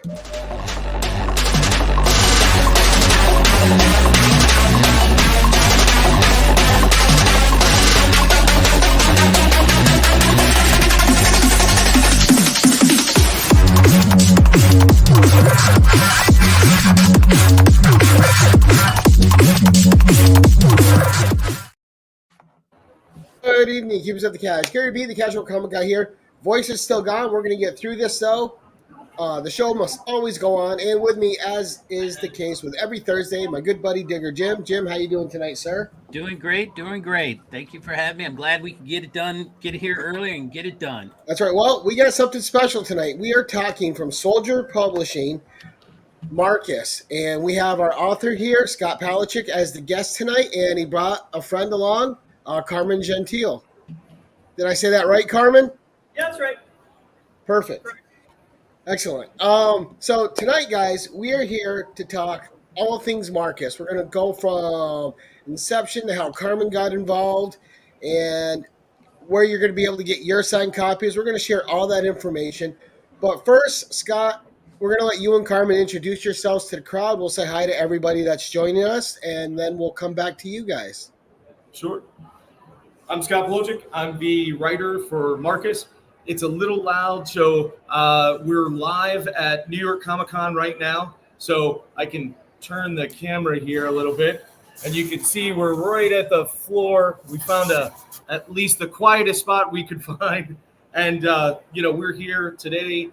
Good evening, keepers of the cash. Gary B, the casual comic guy here. Voice is still gone. We're going to get through this, though. The show must always go on. And with me, as is the case with every Thursday, my good buddy Digger Jim. Jim, how you doing tonight, sir? Doing great, doing great. Thank you for having me. I'm glad we could get it done, get here early and get it done. That's right. Well, we got something special tonight. We are talking from Soldier Publishing, MARCVS. And we have our author here, Scott Palochik, as the guest tonight. And he brought a friend along, Carmen Gentile. Did I say that right, Carmen? Yeah, that's right. Perfect. Excellent. So tonight, guys, we are here to talk all things MARCVS. We're going to go from inception to how Carmen got involved and where you're going to be able to get your signed copies. We're going to share all that information. But first, Scott, we're going to let you and Carmen introduce yourselves to the crowd. We'll say hi to everybody that's joining us, and then we'll come back to you guys. Sure. I'm Scott Palochik. I'm the writer for MARCVS. It's a little loud, so we're live at New York Comic Con right now. So I can turn the camera here a little bit, and you can see we're right at the floor. We found at least the quietest spot we could find, and we're here today.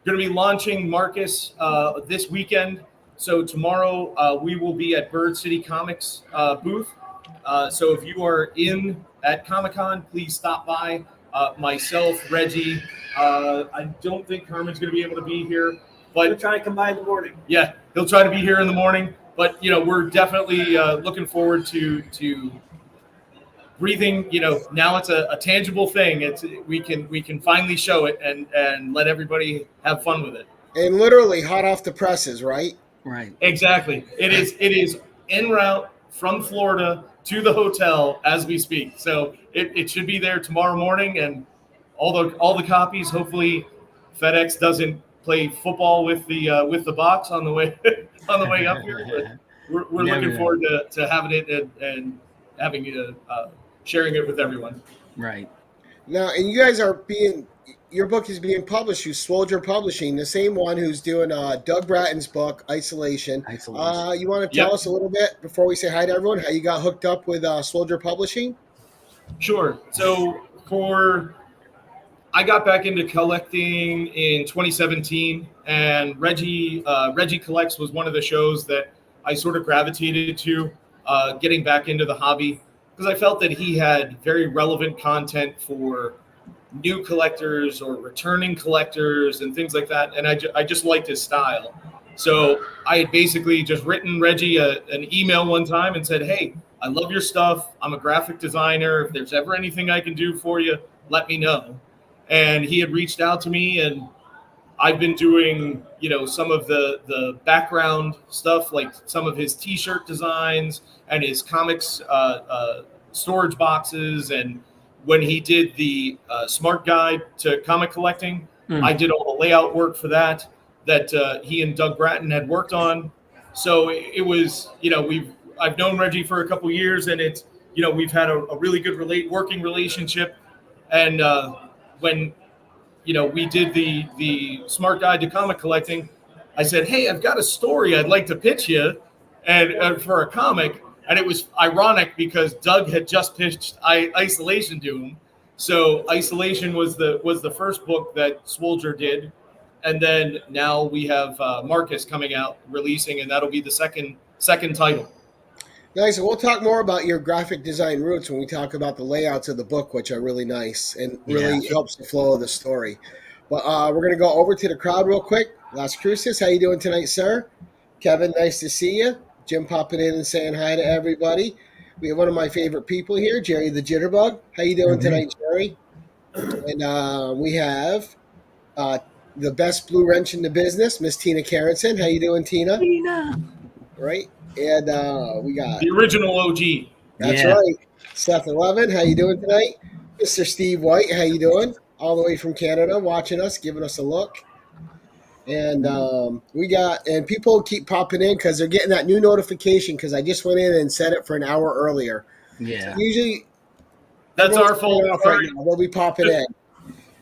Going to be launching MARCVS this weekend. So tomorrow we will be at Bird City Comics booth. So if you are at Comic-Con, please stop by. Myself, Reggie. I don't think Carmen's going to be able to be here, but he'll try to come by in the morning. Yeah, he'll try to be here in the morning. But we're definitely looking forward to breathing. Now it's a tangible thing. We can finally show it and let everybody have fun with it. And literally hot off the presses, right? Right. Exactly. It is en route from Florida to the hotel as we speak. So it should be there tomorrow morning, and all the copies. Hopefully FedEx doesn't play football with the box on the way up here. But we're looking forward to having it and having it sharing it with everyone. Right. Now, and you guys your book is being published through Soldier Publishing, the same one who's doing Doug Bratton's book, Isolation. You want to tell us a little bit, before we say hi to everyone, how you got hooked up with Soldier Publishing? Sure. So I got back into collecting in 2017, and Reggie Collects was one of the shows that I sort of gravitated to, getting back into the hobby, because I felt that he had very relevant content for new collectors or returning collectors and things like that. And I just liked his style. So I had basically just written Reggie an email one time and said, hey, I love your stuff. I'm a graphic designer. If there's ever anything I can do for you, let me know. And he had reached out to me, and I've been doing, some of the background stuff, like some of his t-shirt designs and his comics storage boxes. And when he did the smart guide to comic collecting, I did all the layout work for that he and Doug Bratton had worked on. So it was, I've known Reggie for a couple of years, and it's, we've had a really good working relationship. And when, we did the smart guide to comic collecting, I said, hey, I've got a story I'd like to pitch you and for a comic. And it was ironic because Doug had just pitched Isolation to him. So Isolation was the first book that Soldier did. And then now we have MARCVS coming out, releasing, and that'll be the second title. Nice. And we'll talk more about your graphic design roots when we talk about the layouts of the book, which are really nice and really helps the flow of the story. But we're going to go over to the crowd real quick. Las Cruces, how you doing tonight, sir? Kevin, nice to see you. Jim popping in and saying hi to everybody. We have one of my favorite people here, Jerry the Jitterbug. How you doing tonight, Jerry? And we have the best blue wrench in the business, Miss Tina Carrington. How you doing, Tina? Tina. Right. And we got the original OG. That's right. Seth 11, how you doing tonight? Mr. Steve White, how you doing? All the way from Canada, watching us, giving us a look. And and people keep popping in because they're getting that new notification because I just went in and set it for an hour earlier. Yeah. So usually That's our fault. Right now. They'll be popping in.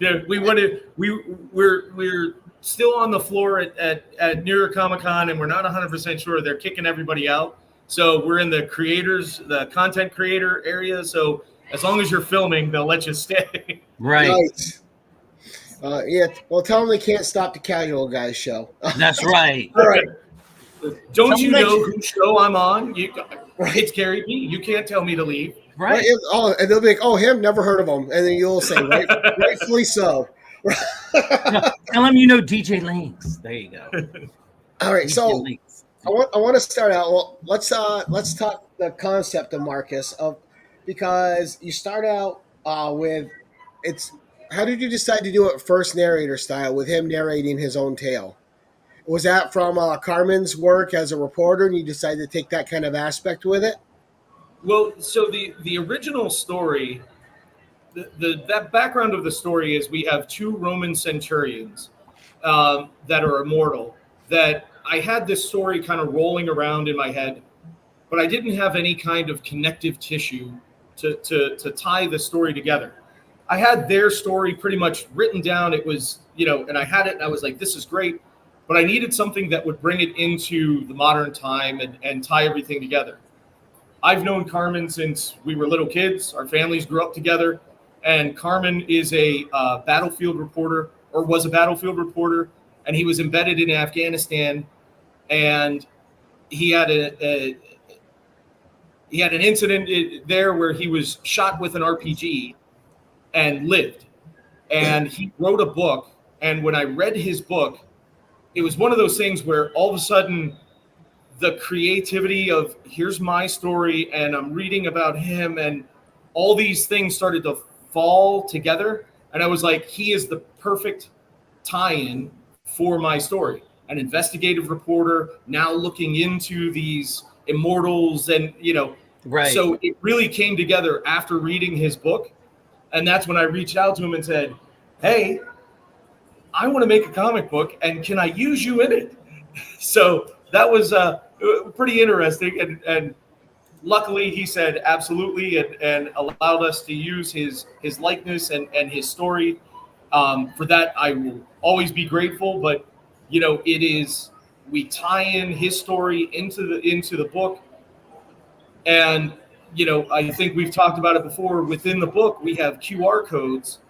Yeah, we're still on the floor at New York Comic Con, and we're not 100% sure. They're kicking everybody out. So we're in the content creator area. So as long as you're filming, they'll let you stay. Right. Nice. Yeah. Well, tell them they can't stop the casual guys show. That's right. All right. Don't you know whose show I'm on? It's Gary B. You can't tell me to leave. Right. Oh, and they'll be like, "Oh, him? Never heard of him." And then you'll say, "Rightfully so." Tell him you know DJ Links. There you go. All right. DJ So Links. I want to start out. Well, let's talk the concept of Marcus because you start out with it's. How did you decide to do it first narrator style with him narrating his own tale? Was that from Carmen's work as a reporter, and you decided to take that kind of aspect with it? Well, so the original story, that background of the story is we have 2 Roman centurions that are immortal. That I had this story kind of rolling around in my head, but I didn't have any kind of connective tissue to tie the story together. I had their story pretty much written down. It was, and I had it, and I was like, this is great. But I needed something that would bring it into the modern time and tie everything together. I've known Carmen since we were little kids. Our families grew up together. And Carmen is a battlefield reporter, or was a battlefield reporter. And he was embedded in Afghanistan. And he had an incident there where he was shot with an RPG and lived. And he wrote a book. And when I read his book, it was one of those things where all of a sudden the creativity of here's my story and I'm reading about him and all these things started to fall together. And I was like, he is the perfect tie-in for my story. An investigative reporter now looking into these immortals and, Right. So it really came together after reading his book. And that's when I reached out to him and said, hey, I want to make a comic book, and can I use you in it? So that was pretty interesting. And luckily he said absolutely and allowed us to use his likeness and his story. For that, I will always be grateful. But, we tie in his story into the book. And, I think we've talked about it before. Within the book, we have QR codes.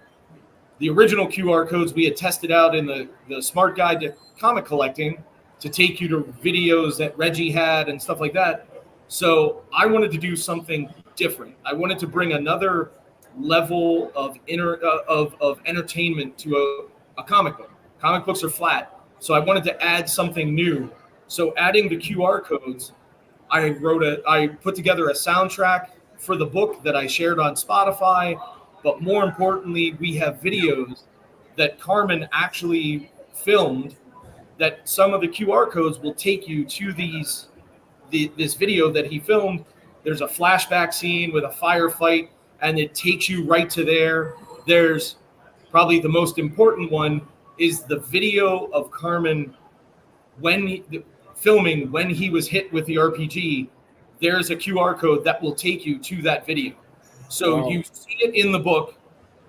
The original QR codes we had tested out in the Smart Guide to Comic Collecting to take you to videos that Reggie had and stuff like that. So I wanted to do something different. I wanted to bring another level of entertainment to a comic book. Comic books are flat. So I wanted to add something new. So adding the QR codes, I put together a soundtrack for the book that I shared on Spotify. But more importantly, we have videos that Carmen actually filmed that some of the QR codes will take you to this video that he filmed. There's a flashback scene with a firefight, and it takes you right to there. There's probably the most important one is the video of Carmen filming when he was hit with the RPG. There's a QR code that will take you to that video. So You see it in the book.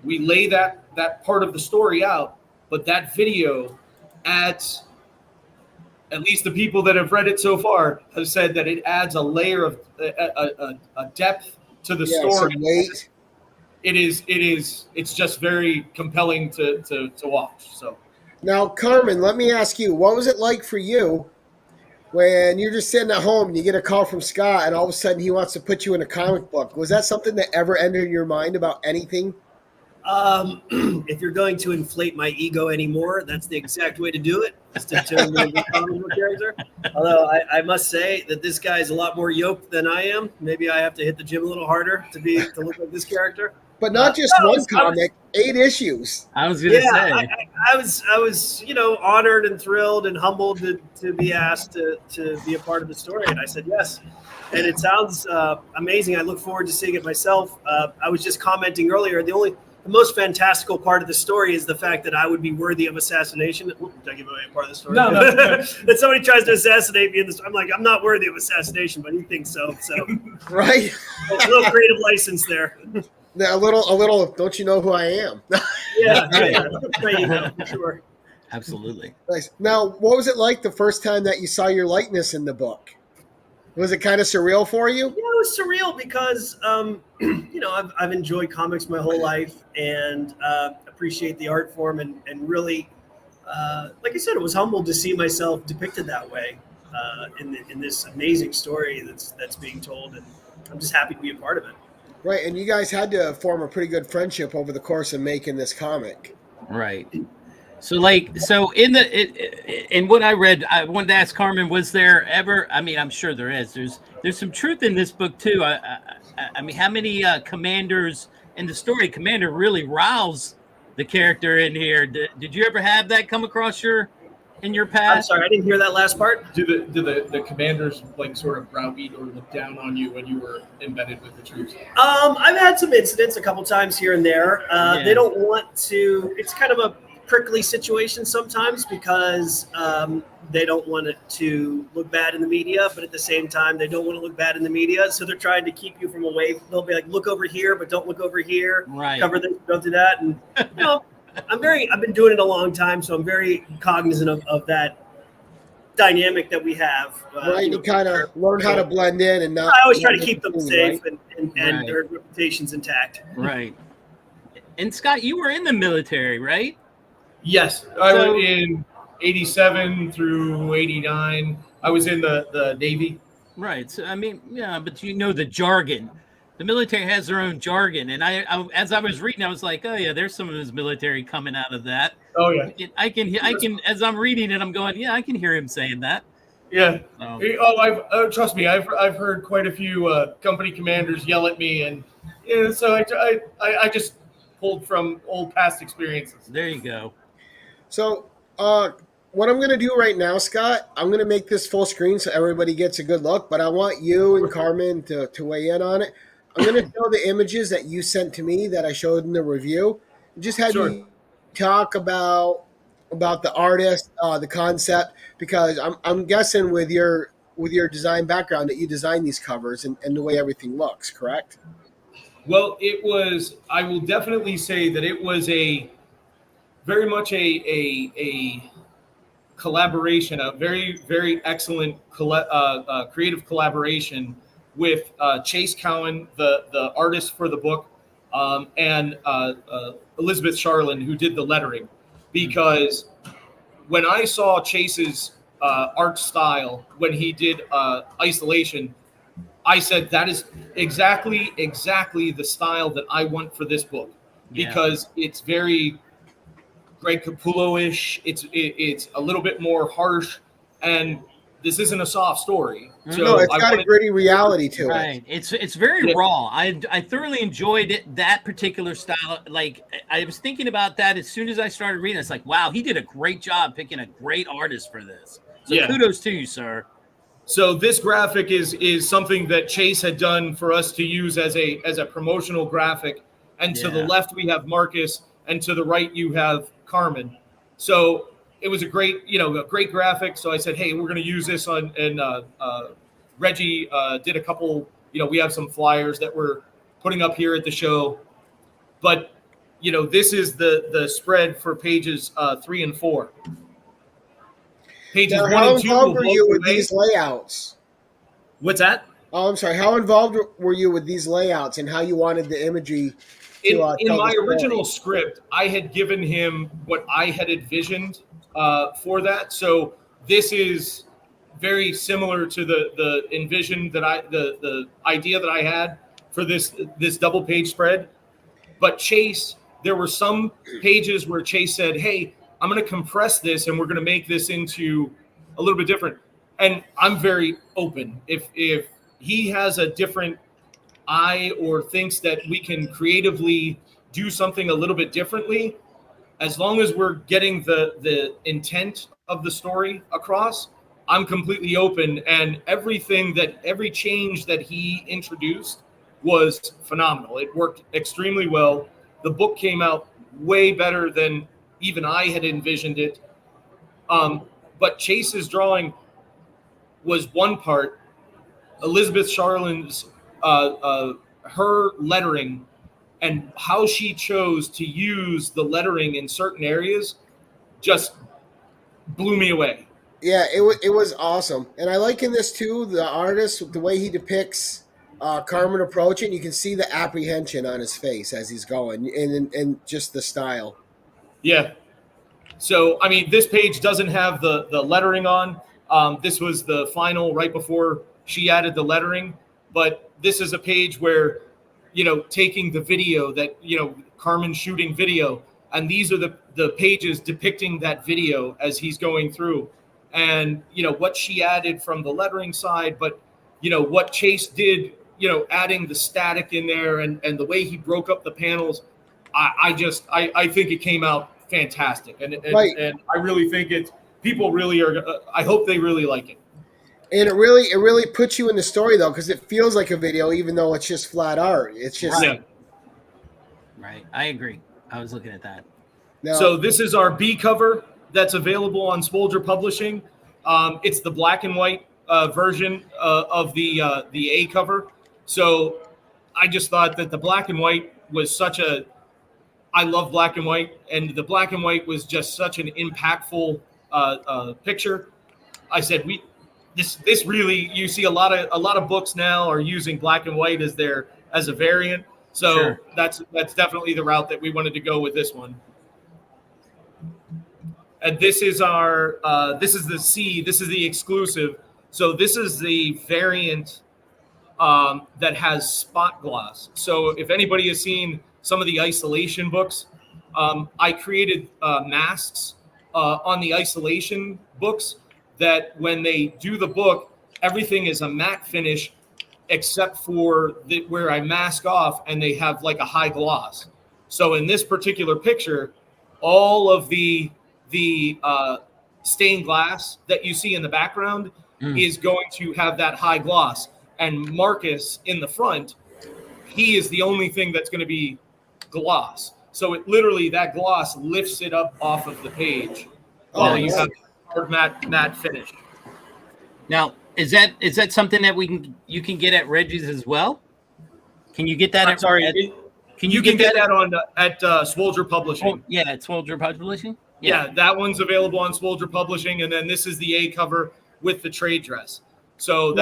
We lay that part of the story out, but that video adds, at least the people that have read it so far have said that it adds a layer of a depth to the story. Weight. It's just very compelling to watch. So now, Carmen, let me ask you, what was it like for you when you're just sitting at home and you get a call from Scott and all of a sudden he wants to put you in a comic book? Was that something that ever entered your mind about anything? If you're going to inflate my ego anymore, that's the exact way to do it, is to turn me into a comic book character. Although I must say that this guy is a lot more yoked than I am. Maybe I have to hit the gym a little harder to look like this character. But not just one comic, 8 issues. I was going to say. I was honored and thrilled and humbled to be asked to be a part of the story, and I said yes. And it sounds amazing. I look forward to seeing it myself. I was just commenting earlier. the most fantastical part of the story is the fact that I would be worthy of assassination. Did I give away a part of the story? No. That somebody tries to assassinate me in this. I'm like, I'm not worthy of assassination, but he thinks so. So Right. a little creative license there. A little. Don't you know who I am? Yeah, for sure. Absolutely. Nice. Now, what was it like the first time that you saw your likeness in the book? Was it kind of surreal for you? Yeah, it was surreal because, I've enjoyed comics my whole life and appreciate the art form and really, like I said, it was humbled to see myself depicted that way in this amazing story that's being told, and I'm just happy to be a part of it. Right, and you guys had to form a pretty good friendship over the course of making this comic. Right. So in what I read, I wanted to ask Carmen, was there ever, I mean, I'm sure there is, there's some truth in this book too. I mean, how many commanders in the story, Commander really riles the character in here? Did you ever have that come across in your past? I'm sorry, I didn't hear that last part. Do the commanders like sort of browbeat or look down on you when you were embedded with the troops? I've had some incidents a couple times here and there. They don't want to, it's kind of a prickly situation sometimes because they don't want it to look bad in the media, but at the same time they don't want to look bad in the media, so they're trying to keep you from away. They'll be like, look over here, but don't look over here. Right. Cover this, don't do that. And I've been doing it a long time, so I'm very cognizant of that dynamic that we have. Right, you kind of learn how to blend in and not. I always try to keep them safe right? and Right. their reputations intact. Right. And Scott, you were in the military, right? Yes, I went in 87 through 89. I was in the Navy. Right. So, I mean, yeah, but you know the jargon. The military has their own jargon. And I as I was reading, I was like, oh, yeah, there's some of his military coming out of that. Oh, yeah. I can, as I'm reading it, I'm going, yeah, I can hear him saying that. Yeah. So, Trust me, I've heard quite a few company commanders yell at me, and so I just pulled from old past experiences. there you go. So, what I'm going to do right now, Scott, I'm going to make this full screen so everybody gets a good look, but I want you and Carmen to weigh in on it. I'm going to show the images that you sent to me that I showed in the review. Just had you talk about the artist, the concept, because I'm guessing with your design background that you designed these covers and the way everything looks, correct? Well, I will definitely say that it was very much a collaboration, a very, very excellent creative collaboration with Chase Cowan, the artist for the book, and Elizabeth Charlin, who did the lettering. Because when I saw Chase's art style when he did Isolation, I said that is exactly the style that I want for this book, because it's very Greg Capullo-ish. It's a little bit more harsh, and this isn't a soft story. So no, it's got a gritty reality to it. Right. It's very raw. I thoroughly enjoyed it, that particular style. Like, I was thinking about that as soon as I started reading. It's like, wow, he did a great job picking a great artist for this. So kudos to you, sir. So this graphic is something that Chase had done for us to use as a promotional graphic. And to the left we have Marcus, and to the right you have Carmen. So it was a great graphic. So I said, hey, we're going to use this on, and Reggie did a couple, we have some flyers that we're putting up here at the show. But, this is the spread for pages 3 and 4. Pages now, 1 how and 2 involved were you with away. these layouts? What's that? Oh, I'm sorry. How involved were you with these layouts and how you wanted the imagery In tell my the story? original script, I had given him what I had envisioned for that. So this is very similar to the envision that the idea that I had for this double page spread. But Chase, there were some pages where Chase said, hey, I'm going to compress this and we're going to make this into a little bit different. And I'm very open. If he has a different eye or thinks that we can creatively do something a little bit differently, as long as we're getting the intent of the story across, I'm completely open. And every change that he introduced was phenomenal. It worked extremely well. the book came out way better than even I had envisioned it. But Chase's drawing was one part. Elizabeth Charland's her lettering and how she chose to use the lettering in certain areas just blew me away. Yeah, it was awesome, and I like in this too the artist, the way he depicts Carmen approaching. You can see the apprehension on his face as he's going, and just the style. Yeah. So I mean, this page doesn't have the lettering on. This was the final right before she added the lettering, but this is a page where, you know, taking the video that, you know, Carmen shooting video, and these are the pages depicting that video as he's going through. And, you know, what she added from the lettering side, but, you know, what Chase did, you know, adding the static in there and the way he broke up the panels, I think it came out fantastic. And Right. and I really think people really are, I hope they really like it. And it really puts you in the story though, because it feels like a video, even though it's just flat art. It's just Right. I agree. I was looking at that. now, So this is our B cover that's available on Spolger Publishing. It's the black and white version of the A cover. So I just thought that the black and white was I love black and white, and the black and white was just such an impactful picture. I said this really, you see a lot of books now are using black and white as a variant. So Sure. that's definitely the route that we wanted to go with this one. And this is this is the C, this is the exclusive. So this is the variant that has spot gloss. So if anybody has seen some of the isolation books, I created masks on the isolation books that when they do the book, everything is a matte finish except for where I mask off and they have like a high gloss. So in this particular picture, all of the stained glass that you see in the background is going to have that high gloss. And Marcus in the front, he is the only thing that's going to be gloss. So it literally, that gloss lifts it up off of the page while you have hard matte finish. Now, is that something that you can get at Reggie's as well? Can you get that? I'm sorry. Can you get get that on at Swolger Publishing? Oh, yeah, at Swolger Publishing. Yeah, that one's available on Swolger Publishing, and then this is the A cover with the trade dress. So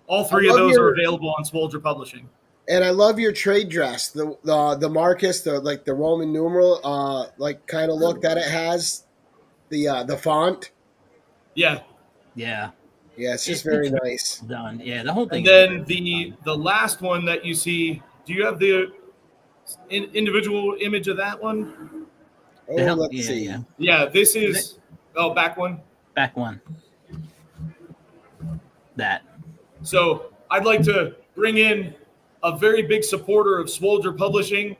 all three of those are available on Swolger Publishing. and I love your trade dress, the Marcus, the Roman numeral, kind of look that it has, the font. Yeah. Yeah. Yeah, it's just very nice. Done. Yeah, the whole thing. And then the last one that you see, do you have the individual image of that one? Oh, let's see. Yeah, this is back one. Back one. That. So I'd like to bring in a very big supporter of Swolger Publishing,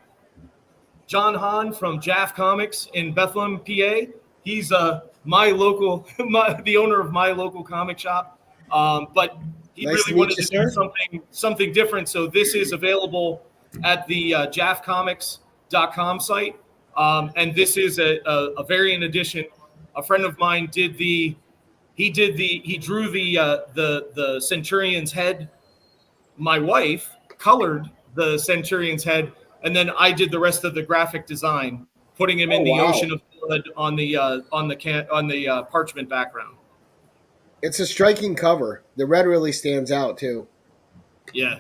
John Hahn from Jaf Comics in Bethlehem, PA. He's the owner of my local comic shop. But he Nice really wanted to to do something different. So this is available at the jafcomics.com site. And this is a variant edition. A friend of mine he drew the Centurion's head. My wife colored the Centurion's head, and then I did the rest of the graphic design, putting him in the ocean of blood on the parchment background. It's a striking cover. The red really stands out too. Yeah,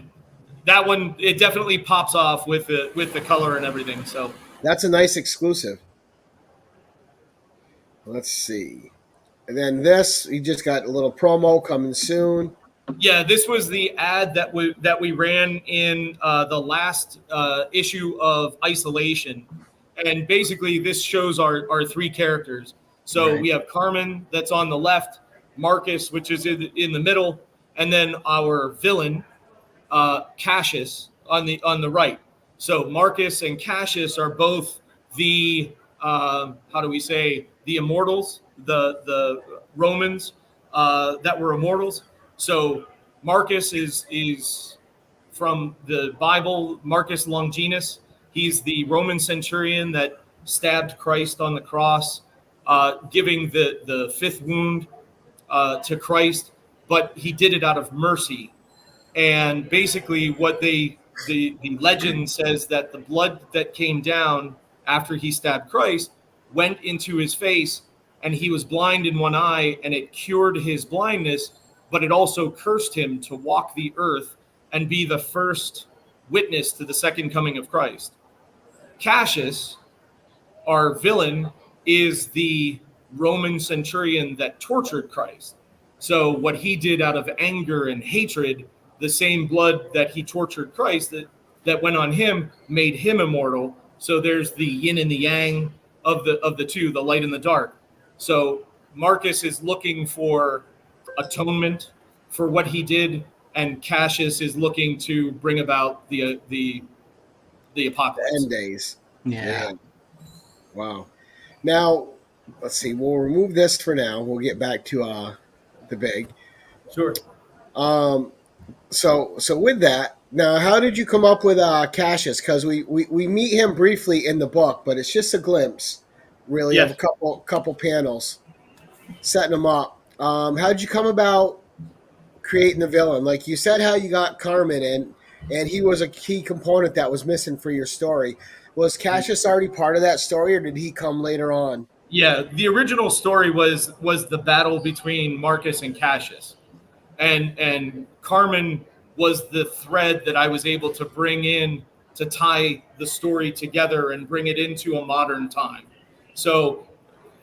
that one, it definitely pops off with the color and everything. So that's a nice exclusive. Let's see. And then this, you just got a little promo coming soon. Yeah, this was the ad that we ran in the last issue of Isolation. And basically this shows our three characters. So we have Carmen that's on the left, Marcus, which is in the middle, and then our villain, Cassius, on the right. So Marcus and Cassius are both the the immortals, the Romans that were immortals. So Marcus is from the Bible, Marcus Longinus. He's the Roman centurion that stabbed Christ on the cross, giving the fifth wound to Christ, but he did it out of mercy. And basically what the legend says that the blood that came down after he stabbed Christ went into his face, and he was blind in one eye, and it cured his blindness, but it also cursed him to walk the earth and be the first witness to the second coming of Christ. Cassius, our villain, is the Roman centurion that tortured Christ. So what he did out of anger and hatred, the same blood that he tortured Christ that went on him made him immortal. So there's the yin and the yang of the two, the light and the dark. So Marcus is looking for atonement for what he did, and Cassius is looking to bring about the apocalypse. The end days. Yeah. Wow. Now, let's see. We'll remove this for now. We'll get back to the big. Sure. So with that, now how did you come up with Cassius? Because we meet him briefly in the book, but it's just a glimpse, really, of a couple panels setting him up. How did you come about creating the villain? Like you said, how you got Carmen in, and he was a key component that was missing for your story. Was Cassius already part of that story, or did he come later on? Yeah, the original story was the battle between Marcus and Cassius, and Carmen was the thread that I was able to bring in to tie the story together and bring it into a modern time. So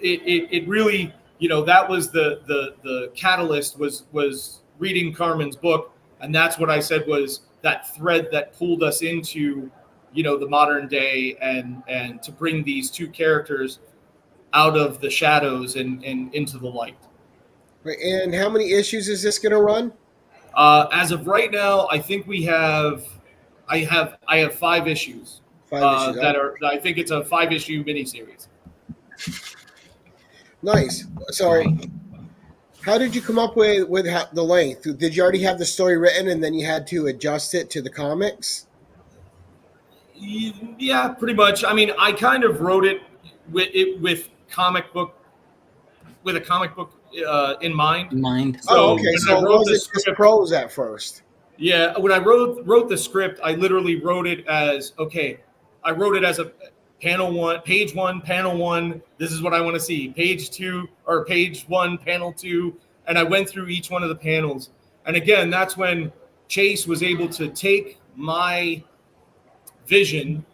it really, that was the catalyst was reading Carmen's book, and that's what I said was that thread that pulled us into the modern day and to bring these two characters out of the shadows and into the light. Right. And how many issues is this going to run? As of right now, I think I have 5 issues. I think it's a 5-issue miniseries. Nice. So how did you come up with the length? Did you already have the story written and then you had to adjust it to the comics? Yeah, pretty much. I mean, I kind of wrote it with a comic book in mind. So okay. So was it just prose at first? Yeah, when I wrote the script, I literally wrote it as I wrote it as a page 1, panel 1. This is what I want to see. Page 2 or page 1, panel 2, and I went through each one of the panels. And again, that's when Chase was able to take my vision,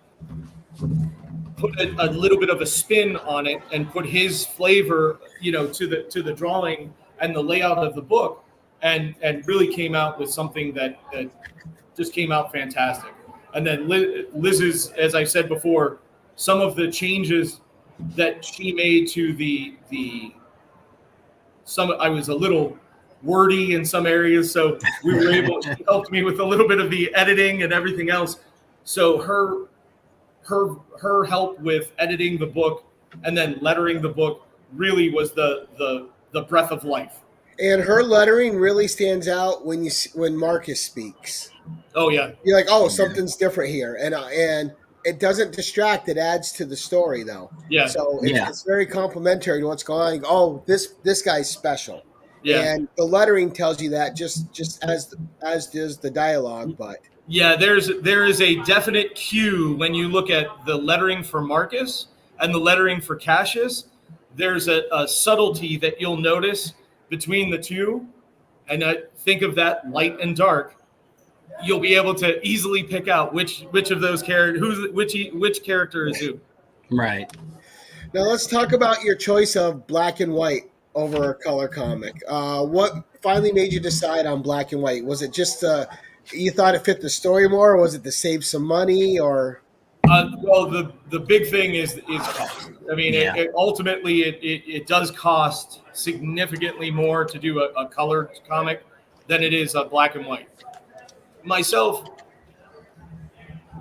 put a little bit of a spin on it, and put his flavor, to the drawing and the layout of the book, and really came out with something that just came out fantastic. And then Liz's, as I said before, some of the changes that she made to I was a little wordy in some areas, so she helped me with a little bit of the editing and everything else. So her help with editing the book and then lettering the book really was the breath of life. And her lettering really stands out when Marcus speaks. Oh yeah, you're like, oh, something's different here, and it doesn't distract. It adds to the story, though. Yeah. So it's very complimentary to what's going on. Oh, this guy's special. Yeah. And the lettering tells you that just as does the dialogue, but. Yeah, there is a definite cue when you look at the lettering for Marcus and the lettering for Cassius. There's a subtlety that you'll notice between the two, and I think of that light and dark. You'll be able to easily pick out which of those characters, which character is who. Right. Now let's talk about your choice of black and white over a color comic. What finally made you decide on black and white? Was it just you thought it fit the story more, or was it to save some money, or? Well, the big thing is cost. I mean, ultimately it does cost significantly more to do a colored comic than it is a black and white. Myself,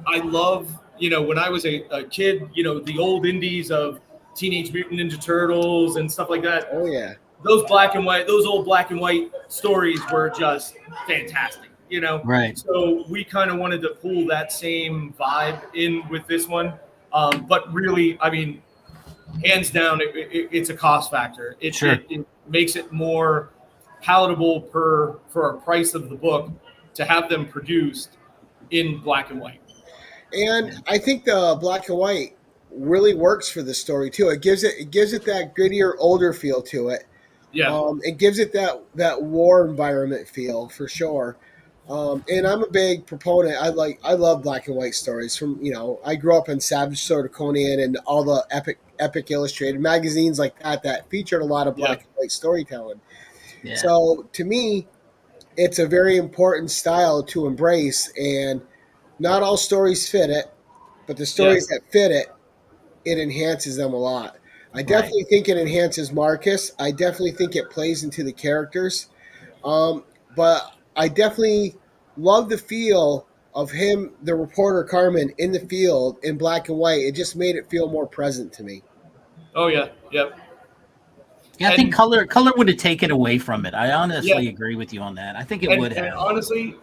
I love, when I was a kid, the old indies of Teenage Mutant Ninja Turtles and stuff like that. Oh yeah. Those old black and white stories were just fantastic. you know. Right. So we kind of wanted to pull that same vibe in with this one. But really, I mean, hands down, it's a cost factor. It makes it more palatable for a price of the book to have them produced in black and white. And I think the black and white really works for the story too. It gives it that grittier, older feel to it. Yeah. It gives it that war environment feel for sure. And I'm a big proponent. I love black and white stories. From I grew up in Savage Sword of Conan and all the epic illustrated magazines like that featured a lot of black and white storytelling. Yeah. So to me, it's a very important style to embrace, and not all stories fit it, but the stories that fit it, it enhances them a lot. I definitely think it enhances Marcus. I definitely think it plays into the characters. But I definitely love the feel of him, the reporter Carmen, in the field in black and white. It just made it feel more present to me. Oh, yeah. Yep. Yeah, I think color would have taken away from it. I honestly agree with you on that. I think it would have. And honestly,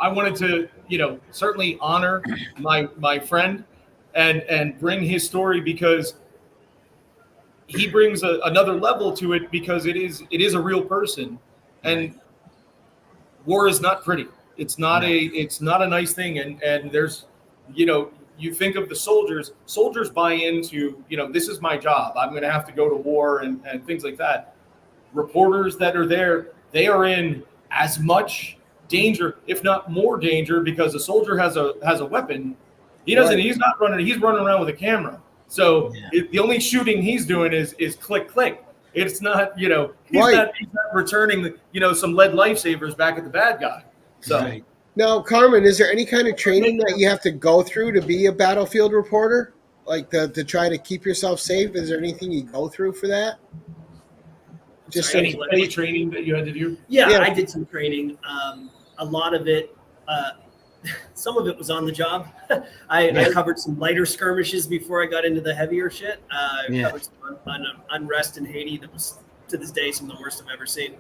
I wanted to, certainly honor my friend and bring his story, because he brings another level to it, because it is a real person, and war is not pretty. It's not a nice thing. And there's, you think of the soldiers buy into, this is my job. I'm going to have to go to war and things like that. Reporters that are there, they are in as much danger, if not more danger, because a soldier has a weapon. He's not running. He's running around with a camera. So the only shooting he's doing is click, click. It's not, he's not returning, some lead lifesavers back at the bad guy. So now, Carmen, is there any kind of training that you have to go through to be a battlefield reporter, like to try to keep yourself safe? Is there anything you go through for that? Just any training that you had to do? Yeah, I did some training. A lot of it, some of it was on the job. I covered some lighter skirmishes before I got into the heavier shit. I covered some unrest in Haiti that was, to this day, some of the worst I've ever seen.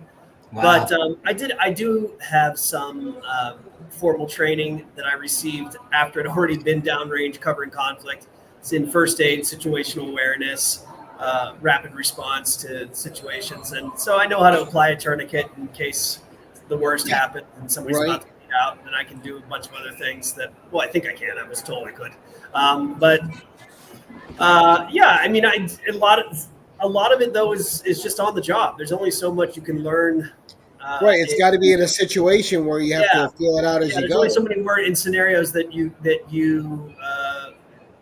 Wow. But I do have some formal training that I received after I'd already been downrange covering conflict. It's in first aid, situational awareness, rapid response to situations. And so I know how to apply a tourniquet in case the worst happens and somebody's about to bleed out, and I can do a bunch of other things that, I think I can. I was told I could. I mean, a lot of it, though, is just on the job. There's only so much you can learn. It's got to be in a situation where you have to feel it out as you there's go. Only so many words in scenarios that you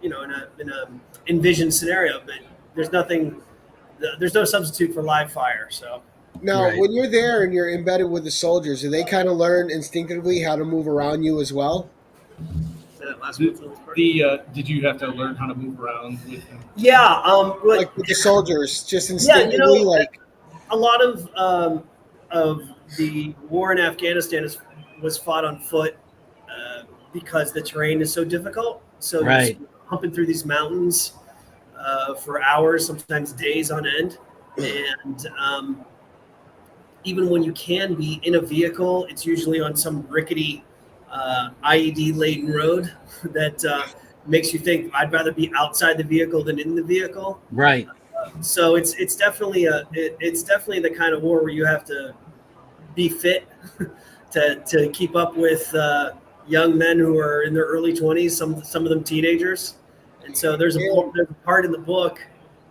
in a envisioned scenario, but there's no substitute for live fire. So now, when you're there and you're embedded with the soldiers, do they kind of learn instinctively how to move around you as well? Did you have to learn how to move around with them? Yeah, like with the soldiers, just instinctively, a lot of the war in Afghanistan was fought on foot because the terrain is so difficult. So humping through these mountains for hours, sometimes days on end, and even when you can be in a vehicle, it's usually on some rickety IED-laden road that makes you think I'd rather be outside the vehicle than in the vehicle. Right. So it's definitely the kind of war where you have to be fit to keep up with young men who are in their early 20s, some of them teenagers. And so there's a part in the book,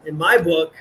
in my book,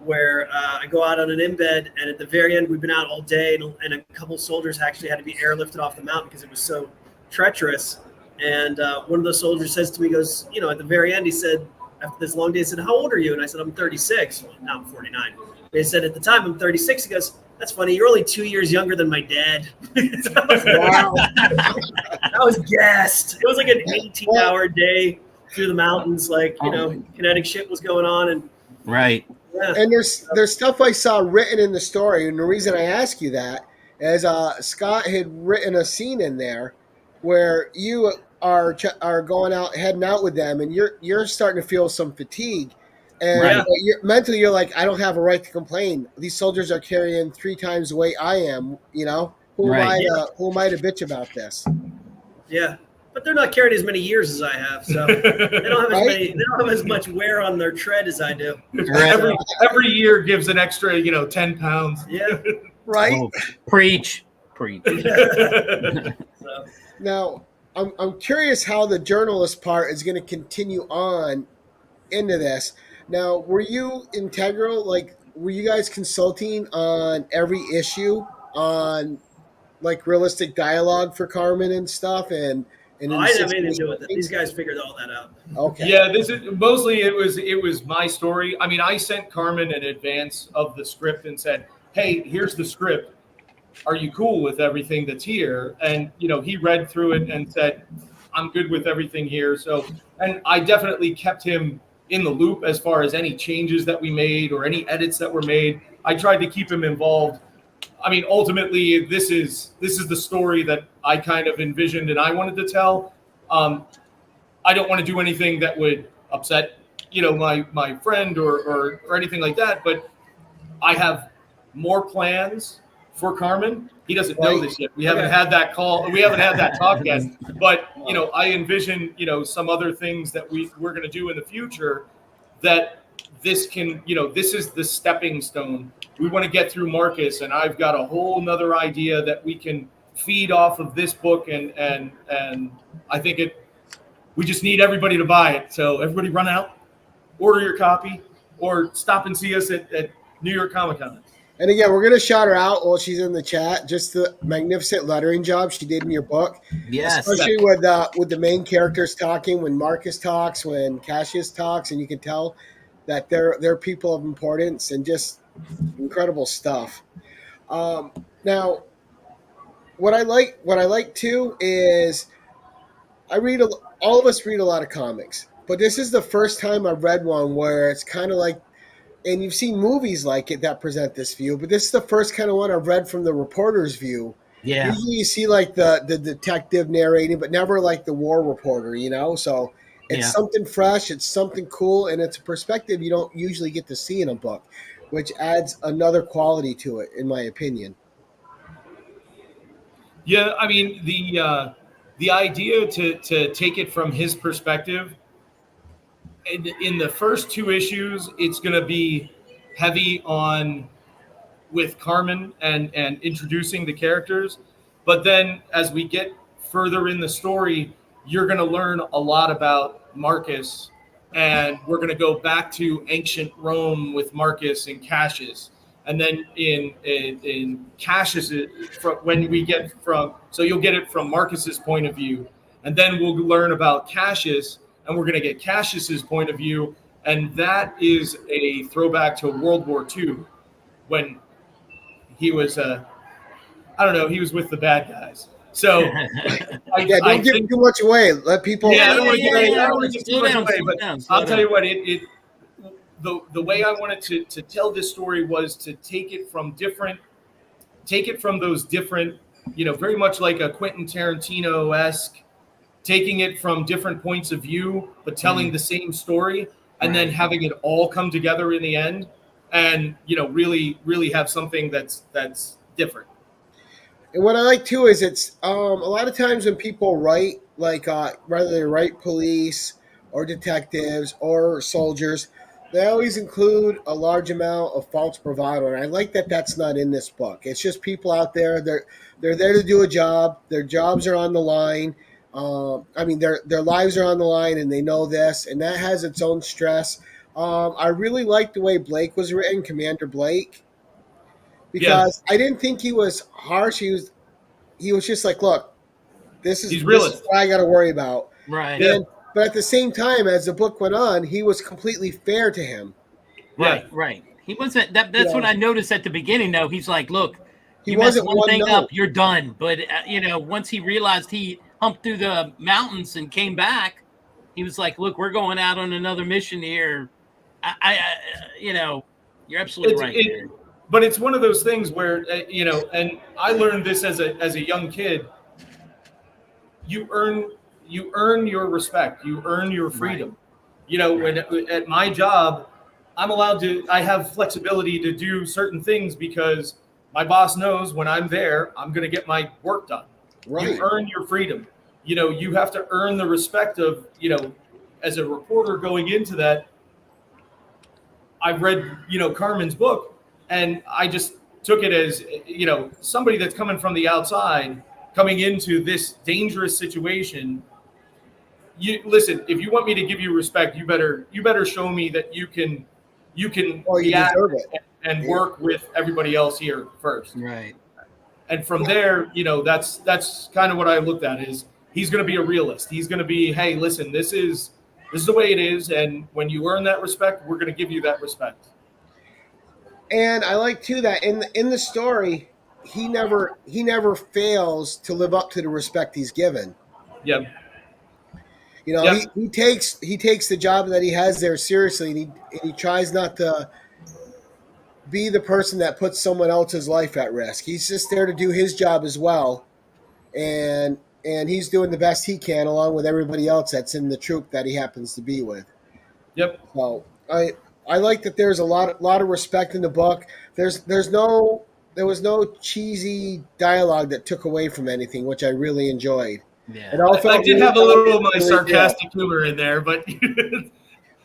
where I go out on an embed, and at the very end, we've been out all day, and a couple of soldiers actually had to be airlifted off the mountain because it was so treacherous. And one of the soldiers says to me, goes, at the very end, he said, after this long day, he said, "How old are you?" And I said, "I'm 36. Well, now I'm 49. But he said, "At the time, I'm 36. He goes, "That's funny. You're only 2 years younger than my dad." Wow. I was gassed. It was like an 18-hour day through the mountains. Kinetic shit was going on. And yeah. And there's stuff I saw written in the story. And the reason I ask you that is Scott had written a scene in there where you are going out, heading out with them, and you're starting to feel some fatigue. And mentally, you're like, I don't have a right to complain. These soldiers are carrying 3 times the weight I am, who Right. am I to bitch about this? Yeah, but they're not carrying as many years as I have, so they don't have as Right? many. They don't have as much wear on their tread as I do. Right. Every year gives an extra, 10 pounds. Yeah. Right? Oh, preach. So, Now, I'm curious how the journalist part is going to continue on into this. Now, were you integral? Like, were you guys consulting on every issue on like realistic dialogue for Carmen and stuff? And I didn't have anything to do with it. These guys figured all that out. Okay. Yeah, this is mostly it was my story. I mean, I sent Carmen in advance of the script and said, "Hey, here's the script. Are you cool with everything that's here?" And he read through it and said, "I'm good with everything here." So, and I definitely kept him in the loop as far as any changes that we made or any edits that were made. I tried to keep him involved. I mean, ultimately, this is the story that I kind of envisioned and I wanted to tell. I don't want to do anything that would upset, my friend or anything like that. But I have more plans for Carmen. He doesn't know this yet. We haven't had that call. We haven't had that talk yet. But I envision some other things that we're going to do in the future. That this can, this is the stepping stone. We want to get through Marcus, and I've got a whole nother idea that we can feed off of this book, and I think we just need everybody to buy it. So everybody run out, order your copy, or stop and see us at New York Comic Con. And again, we're going to shout her out while she's in the chat. Just the magnificent lettering job she did in your book. Yes. Especially with the main characters talking, when Marcus talks, when Cassius talks, and you can tell that they're people of importance and just incredible stuff. Now, what I like too is all of us read a lot of comics, but this is the first time I've read one where it's kind of like, and you've seen movies like it that present this view, but this is the first kind of one I've read from the reporter's view. Yeah. Usually you see like the detective narrating, but never like the war reporter, So it's something fresh, it's something cool, and it's a perspective you don't usually get to see in a book, which adds another quality to it, in my opinion. Yeah, I mean the idea to take it from his perspective. In the first two issues, it's going to be heavy on with Carmen and introducing the characters. But then as we get further in the story, you're going to learn a lot about Marcus. And we're going to go back to ancient Rome with Marcus and Cassius. And then in Cassius, when we get so you'll get it from Marcus's point of view. And then we'll learn about Cassius. And we're going to get Cassius's point of view, and that is a throwback to World War II, when he was, he was with the bad guys. So, don't give too much away. Let people. Yeah, I don't want to give too much away, but I'll tell you what. The way I wanted to tell this story was to take it from those different, very much like a Quentin Tarantino-esque. Taking it from different points of view, but telling the same story, and then having it all come together in the end, and really, really have something that's different. And what I like too is it's a lot of times when people write, like whether they write police or detectives or soldiers, they always include a large amount of false bravado, and I like that that's not in this book. It's just people out there. They're there to do a job. Their jobs are on the line. Their lives are on the line, and they know this, and that has its own stress. I really liked the way Blake was written, Commander Blake, because I didn't think he was harsh. He was just like, look, this is what I got to worry about. Right. But at the same time, as the book went on, he was completely fair to him. Right. He wasn't. That's what I noticed at the beginning, though. He's like, look, he wasn't one thing up, you're done. But once he realized he humped through the mountains and came back, he was like, look, we're going out on another mission here. You're absolutely right. But it's one of those things where, and I learned this as a young kid. You earn your respect. You earn your freedom. When at my job, I have flexibility to do certain things because my boss knows when I'm there, I'm going to get my work done. Right. You earn your freedom. You know, you have to earn the respect of, you know, as a reporter going into that. I've read, you know, Carmen's book, and I just took it as, you know, somebody that's coming from the outside, coming into this dangerous situation. You listen, if you want me to give you respect, you better show me that you can react and work with everybody else here first. Right. And from there, you know, that's kind of what I looked at is he's going to be a realist. He's going to be, hey, listen, this is the way it is, and when you earn that respect, we're going to give you that respect. And I like too that in the story, he never fails to live up to the respect he's given. Yep. You know, he takes the job that he has there seriously, and he tries not to be the person that puts someone else's life at risk. He's just there to do his job as well, and he's doing the best he can along with everybody else that's in the troop that he happens to be with. Yep. So I like that there's a lot of respect in the book. There was no cheesy dialogue that took away from anything, which I really enjoyed. Yeah. I did have a little of my sarcastic humor in there, but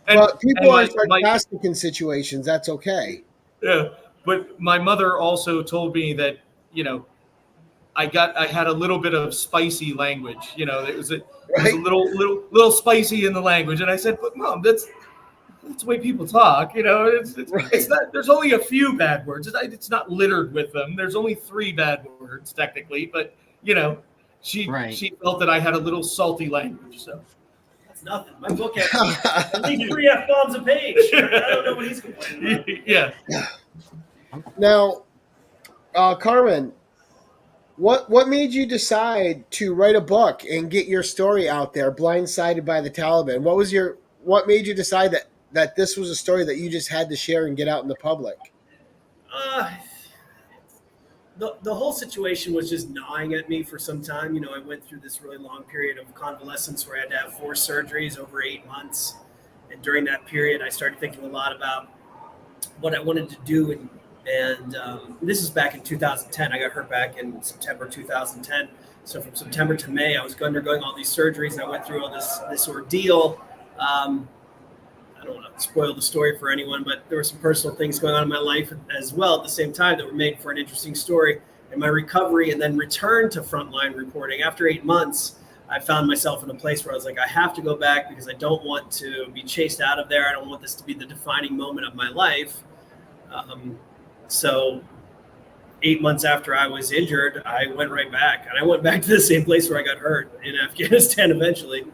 well, people are sarcastic in situations. That's okay. Yeah, but my mother also told me that, you know, I had a little bit of spicy language. You know, it was a little spicy in the language, and I said, "But Mom, that's the way people talk." You know, it's not. There's only a few bad words. It's not littered with them. There's only 3 bad words technically, but you know. She felt that I had a little salty language, so that's nothing. My book has at least 3 F-bombs a page. I don't know what he's complaining about. Yeah. Now, Carmen, what made you decide to write a book and get your story out there? Blindsided by the Taliban. What made you decide that this was a story that you just had to share and get out in the public? The whole situation was just gnawing at me for some time. You know, I went through this really long period of convalescence where I had to have 4 surgeries over 8 months. And during that period, I started thinking a lot about what I wanted to do. And this is back in 2010. I got hurt back in September 2010. So from September to May, I was undergoing all these surgeries, and I went through all this ordeal. I don't want to spoil the story for anyone, but there were some personal things going on in my life as well at the same time that were made for an interesting story. And my recovery and then return to frontline reporting. After 8 months, I found myself in a place where I was like, I have to go back because I don't want to be chased out of there. I don't want this to be the defining moment of my life. So 8 months after I was injured, I went right back. And I went back to the same place where I got hurt in Afghanistan eventually.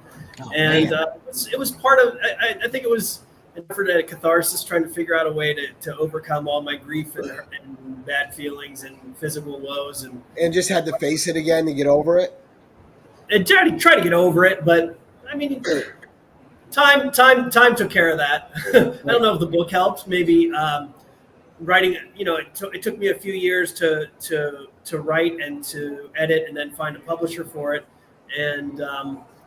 It was part of, I think it was an effort at a catharsis, trying to figure out a way to overcome all my grief and bad feelings and physical woes. And just had to face it again to get over it? And try to get over it, but I mean, time took care of that. I don't know if the book helped. Maybe writing, you know, it took me a few years to write and to edit and then find a publisher for it. And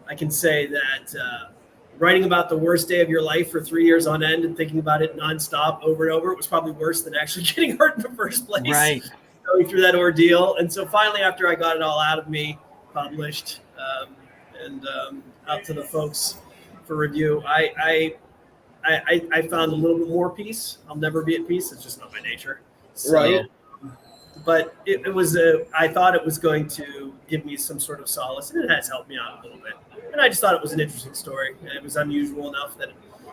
I can say that writing about the worst day of your life for 3 years on end and thinking about it nonstop over and over, it was probably worse than actually getting hurt in the first place. Right. Going through that ordeal. And so finally, after I got it all out of me, published, and out to the folks for review, I found a little bit more peace. I'll never be at peace. It's just not my nature. So, right. But it was I thought it was going to give me some sort of solace, and it has helped me out a little bit. And I just thought it was an interesting story. It was unusual enough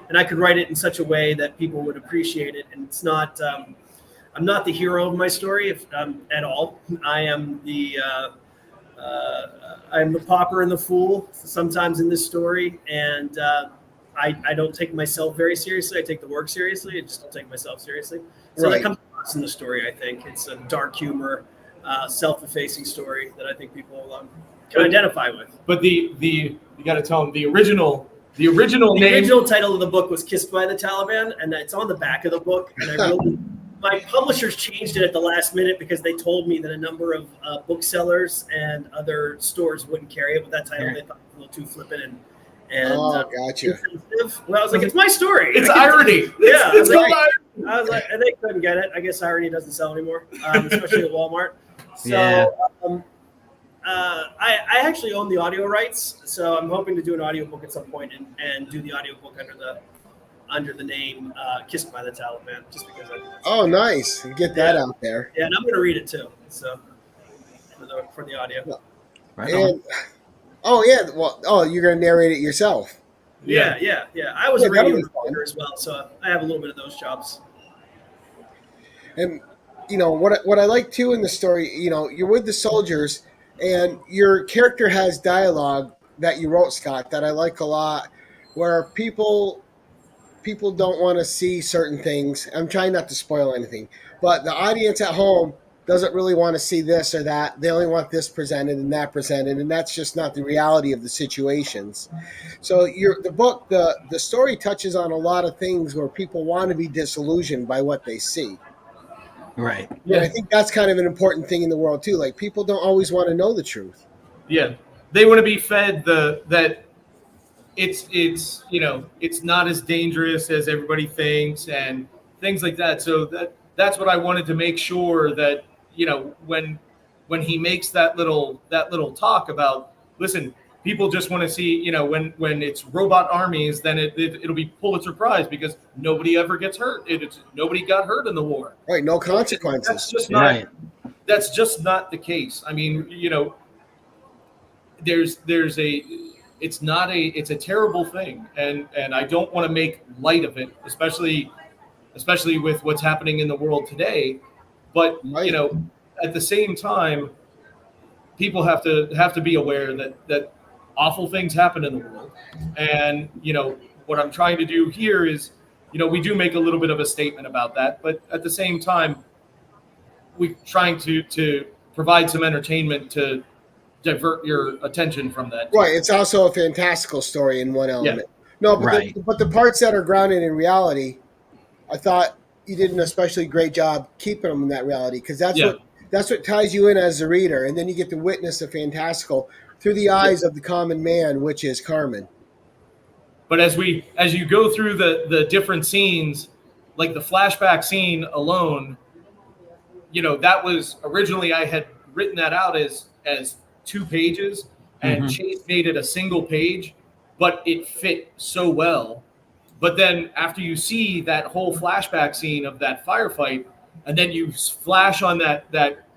and I could write it in such a way that people would appreciate it. And it's not, I'm not the hero of my story at all. I am I'm the pauper and the fool sometimes in this story. And I don't take myself very seriously. I take the work seriously. I just don't take myself seriously. So that comes across in the story, I think. It's a dark humor, self-effacing story that I think people can identify with. But you got to tell them the original title of the book was Kissed by the Taliban, and it's on the back of the book. And my publishers changed it at the last minute because they told me that a number of booksellers and other stores wouldn't carry it with that title. They thought it was a little too flippant And gotcha. Well, I was like, it's my story. It's irony. Yeah, It's called I irony. was like, and they couldn't get it. I guess irony doesn't sell anymore, especially at Walmart. So Yeah. I actually own the audio rights, so I'm hoping to do an audiobook at some point and do the audiobook under the name Kissed by the Taliban, just because Oh, nice. Get that out there. Yeah, and I'm going to read it too. So for the audio. Right on. And you're going to narrate it yourself. Yeah. I was a that'll radio be fun. reporter as well, so I have a little bit of those jobs. And what I like too in the story, you're with the soldiers, and your character has dialogue that you wrote, Scott, that I like a lot, where people don't want to see certain things. I'm trying not to spoil anything, but the audience at home doesn't really want to see this or that. They only want this presented and that presented, and that's just not the reality of the situations. So the story touches on a lot of things where people want to be disillusioned by what they see. Right. Yeah, and I think that's kind of an important thing in the world too. Like, people don't always want to know the truth. Yeah, they want to be fed that it's not as dangerous as everybody thinks and things like that. So that's what I wanted to make sure that when he makes that little talk about, listen, people just want to see, when it's robot armies, then it'll be Pulitzer Prize because nobody ever gets hurt. Nobody got hurt in the war. Right, no consequences. That's just not. Right. That's just not the case. I mean, it's a terrible thing, and I don't want to make light of it, especially with what's happening in the world today. But Right. At the same time, people have to be aware that awful things happen in the world, and what I'm trying to do here is, we do make a little bit of a statement about that, but at the same time, we're trying to provide some entertainment to divert your attention from that. Right, it's also a fantastical story in one element. No, but Right. but the parts that are grounded in reality, I thought you did an especially great job keeping them in that reality, because that's what ties you in as a reader, and then you get to witness the fantastical through the eyes of the common man, which is Carmen. But as you go through the different scenes, like the flashback scene alone, that was originally, I had written that out as 2 pages, and Chase made it a single page, but it fit so well. But then after you see that whole flashback scene of that firefight, and then you flash on that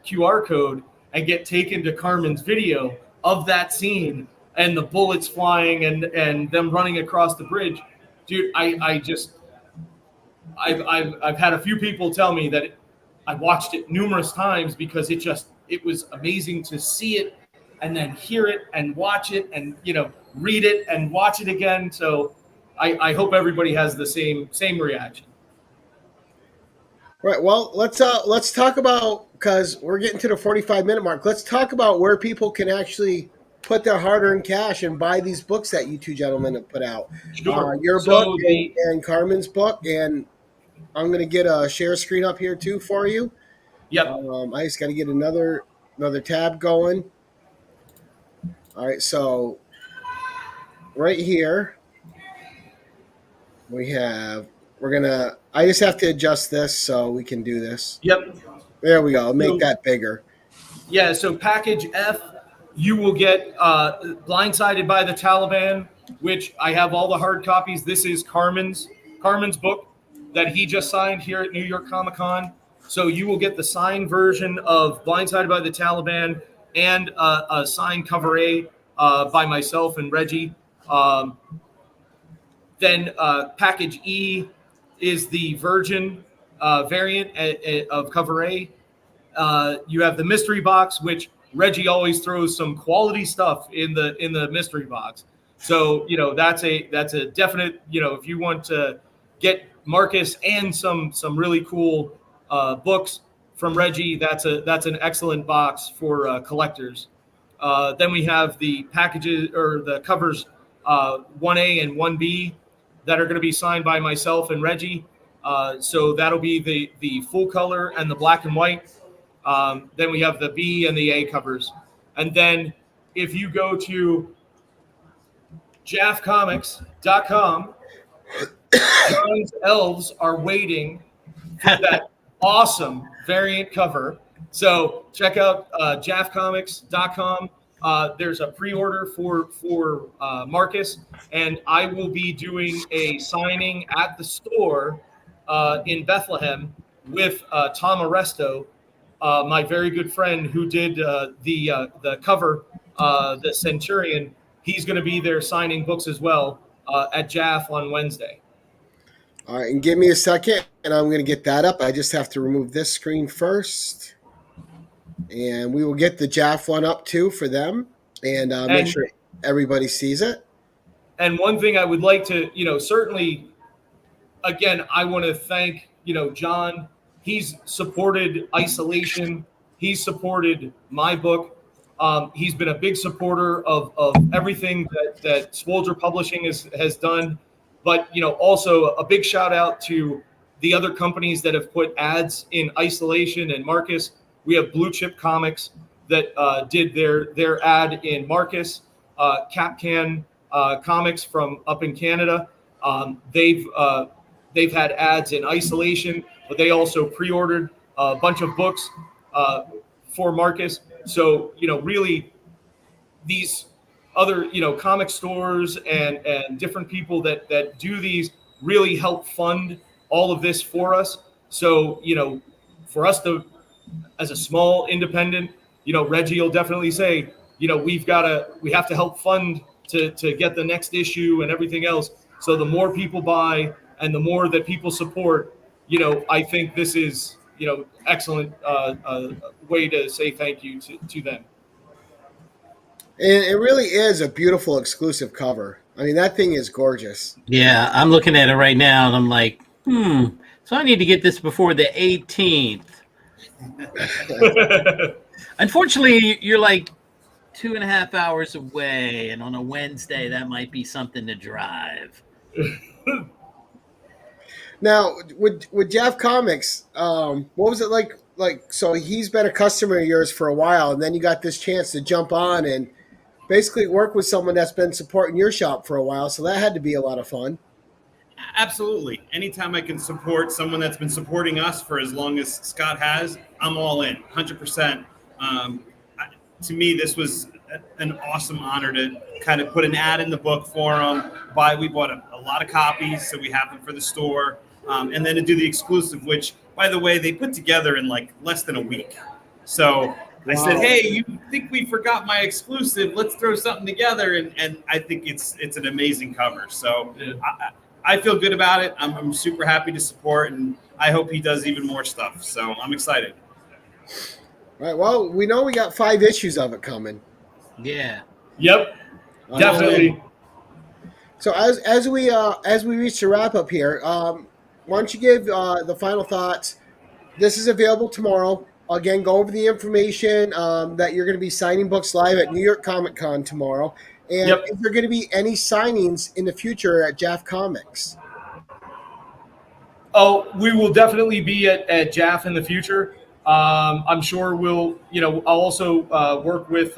QR code and get taken to Carmen's video of that scene and the bullets flying and them running across the bridge, dude, I've had a few people tell me that I watched it numerous times because it was amazing to see it and then hear it and watch it and read it and watch it again. So I hope everybody has the same reaction. Right. Well, let's talk about, because we're getting to the 45-minute mark. Let's talk about where people can actually put their hard-earned cash and buy these books that you two gentlemen have put out. Sure. Your book and Carmen's book, and I'm going to get a share screen up here too for you. Yep. I just got to get another tab going. All right. So right here I just have to adjust this so we can do this. Yep. There we go. Make that bigger. Yeah, so package F, you will get Blindsided by the Taliban, which I have all the hard copies. This is Carmen's book that he just signed here at New York Comic Con. So you will get the signed version of Blindsided by the Taliban and a signed cover A by myself and Reggie. Then package E is the Virgin variant of cover A. You have the mystery box, which Reggie always throws some quality stuff in the mystery box. So that's a definite. If you want to get Marcus and some really cool books from Reggie, that's an excellent box for collectors. Then we have the packages or the covers 1A and 1B that are going to be signed by myself and Reggie. So that'll be the full color and the black and white. Then we have the B and the A covers. And then if you go to JafComics.com. John's elves are waiting for that awesome variant cover. So check out JafComics.com. There's a pre-order for Marcus, and I will be doing a signing at the store in Bethlehem with Tom Aresto, my very good friend who did the cover, the Centurion. He's going to be there signing books as well at Jaf on Wednesday. All right, and give me a second, and I'm going to get that up. I just have to remove this screen first. And we will get the Jaf one up, too, for them, and make sure everybody sees it. And one thing I would like to, certainly, again, I want to thank, John. He's supported Isolation. He's supported my book. He's been a big supporter of everything that Swolger Publishing has done. But, also a big shout out to the other companies that have put ads in Isolation and Marcus. We have Blue Chip Comics that did their ad in Marcus. Capcan Comics from up in Canada. They've had ads in Isolation, but they also pre-ordered a bunch of books for Marcus. So, really these other, comic stores and different people that do these really help fund all of this for us. So, for us to, as a small independent, Reggie will definitely say, we have to help fund to get the next issue and everything else. So the more people buy and the more that people support, I think this is, excellent way to say thank you to them. And it really is a beautiful exclusive cover. I mean, that thing is gorgeous. Yeah, I'm looking at it right now, and I'm like, so I need to get this before the 18th. Unfortunately, you're like 2.5 hours away, and on a Wednesday, that might be something to drive. Now, with Jaf Comics, what was it like? So he's been a customer of yours for a while, and then you got this chance to jump on and basically work with someone that's been supporting your shop for a while. So that had to be a lot of fun. Absolutely. Anytime I can support someone that's been supporting us for as long as Scott has, I'm all in, 100%. To me, this was an awesome honor to kind of put an ad in the book for him. We bought a lot of copies, so we have them for the store. And then to do the exclusive, which, by the way, they put together in like less than a week. So I said, hey, you think we forgot my exclusive? Let's throw something together. And I think it's an amazing cover. So I feel good about it. I'm super happy to support, and I hope he does even more stuff. So I'm excited. All right. Well, we know we got 5 issues of it coming. Yeah. Yep. Definitely. So as we reach the wrap up here, why don't you give the final thoughts? This is available tomorrow. Again, go over the information that you're going to be signing books live at New York Comic Con tomorrow. And is there going to be any signings in the future at Jaf Comics? Oh, we will definitely be at Jaf in the future. I'm sure we'll, I'll also work with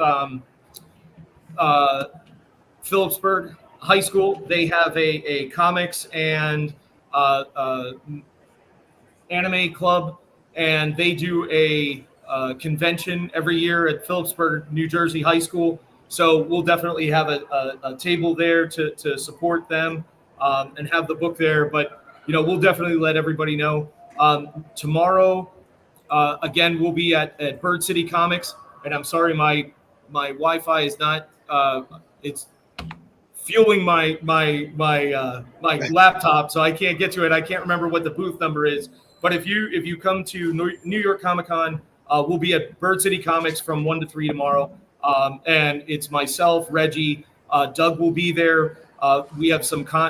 Phillipsburg High School. They have a comics and anime club, and they do a convention every year at Phillipsburg, New Jersey High School. So we'll definitely have a table there to support them and have the book there. But, we'll definitely let everybody know. Tomorrow, again, we'll be at Bird City Comics. And I'm sorry, my Wi-Fi is not, it's fueling my laptop, so I can't get to it. I can't remember what the booth number is. But if you come to New York Comic Con, we'll be at Bird City Comics from 1 to 3 tomorrow. And it's myself, Reggie, Doug will be there. We have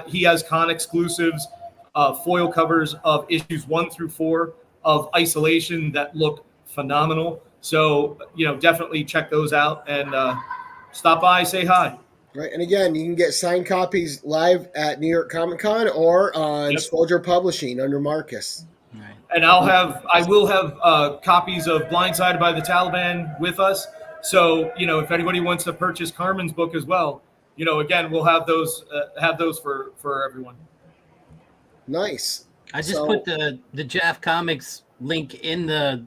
he has con exclusives, foil covers of issues 1 through 4 of Isolation that look phenomenal. So, definitely check those out and stop by, say hi. Right. And again, you can get signed copies live at New York Comic Con or on Soldier Publishing under Marcus. Right. And I will have copies of Blindsided by the Taliban with us. So, if anybody wants to purchase Carmen's book as well, again, we'll have those for everyone. Nice. I just put the Jaf Comics link in the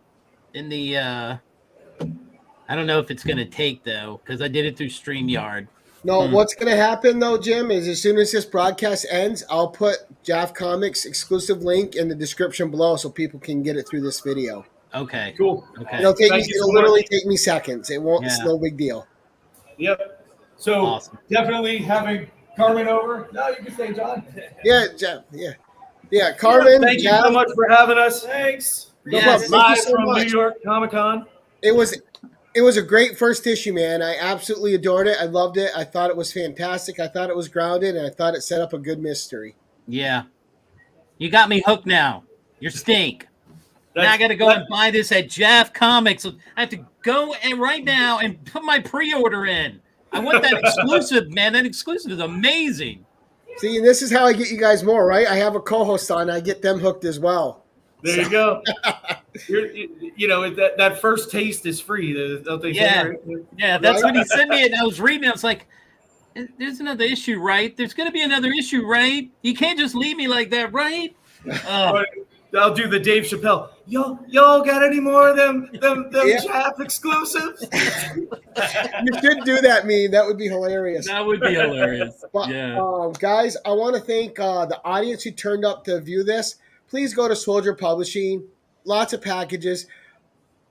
I don't know if it's going to take, though, because I did it through StreamYard. No, what's going to happen, though, Jim, is as soon as this broadcast ends, I'll put Jaf Comics exclusive link in the description below so people can get it through this video. Okay. Cool. Okay. It'll literally take me seconds. It won't. Yeah. It's no big deal. Yep. So Awesome. definitely having Carmen over. No, you can stay, John. Yeah, Jeff. Yeah. Carmen. Thank you Jeff, so much for having us. Thanks. Yes. Thank Live you so from much. New York Comic Con. It was a great first issue, man. I absolutely adored it. I loved it. I thought it was fantastic. I thought it was grounded, and I thought it set up a good mystery. Yeah. You got me hooked now. You're stink. Now I got to go and buy this at Jaf Comics. I have to go right now and put my pre-order in. I want that exclusive, man. That exclusive is amazing. See, and this is how I get you guys more, right? I have a co-host on. I get them hooked as well. There you go. That first taste is free. Don't they say, Yeah. right? Yeah, that's when he sent me it. And I was reading it. I was like, there's another issue, right? There's going to be another issue, right? You can't just leave me like that, right? I'll do the Dave Chappelle. Y'all got any more of them Jaf exclusives? You should do that meme. That would be hilarious. That would be hilarious. But, Yeah. guys, I want to thank the audience who turned up to view this. Please go to Soldier Publishing. Lots of packages.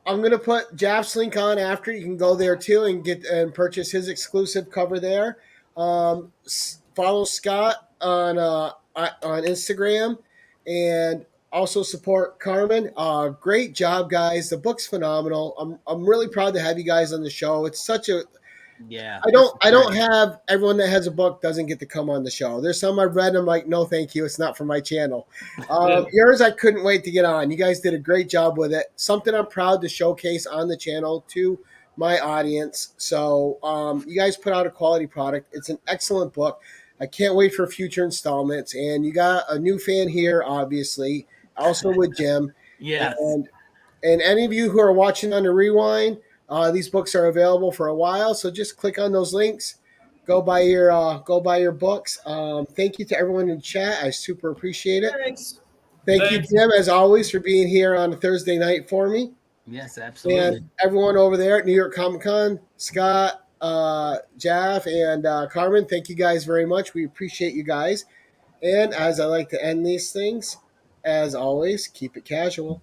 I'm going to put Jaf's link on after. You can go there too and get and purchase his exclusive cover there. Follow Scott on Instagram and also support Carmen. Great job, guys. The book's phenomenal. I'm really proud to have you guys on the show. It's such a I don't have everyone that has a book doesn't get to come on the show. There's some I've read and I'm like, no, thank you. It's not for my channel. Yours, I couldn't wait to get on. You guys did a great job with it. Something I'm proud to showcase on the channel to my audience. So you guys put out a quality product. It's an excellent book. I can't wait for future installments. And you got a new fan here, obviously, also with Jim. Yes. And any of you who are watching on the rewind, these books are available for a while, so just click on those links. Go buy your books. Thank you to everyone in chat. I super appreciate it. Thanks. Thank you, Jim, as always, for being here on a Thursday night for me. Yes, absolutely. And everyone over there at New York Comic Con, Scott, Jaf, and Carmen, thank you guys very much. We appreciate you guys. And as I like to end these things, as always, keep it casual.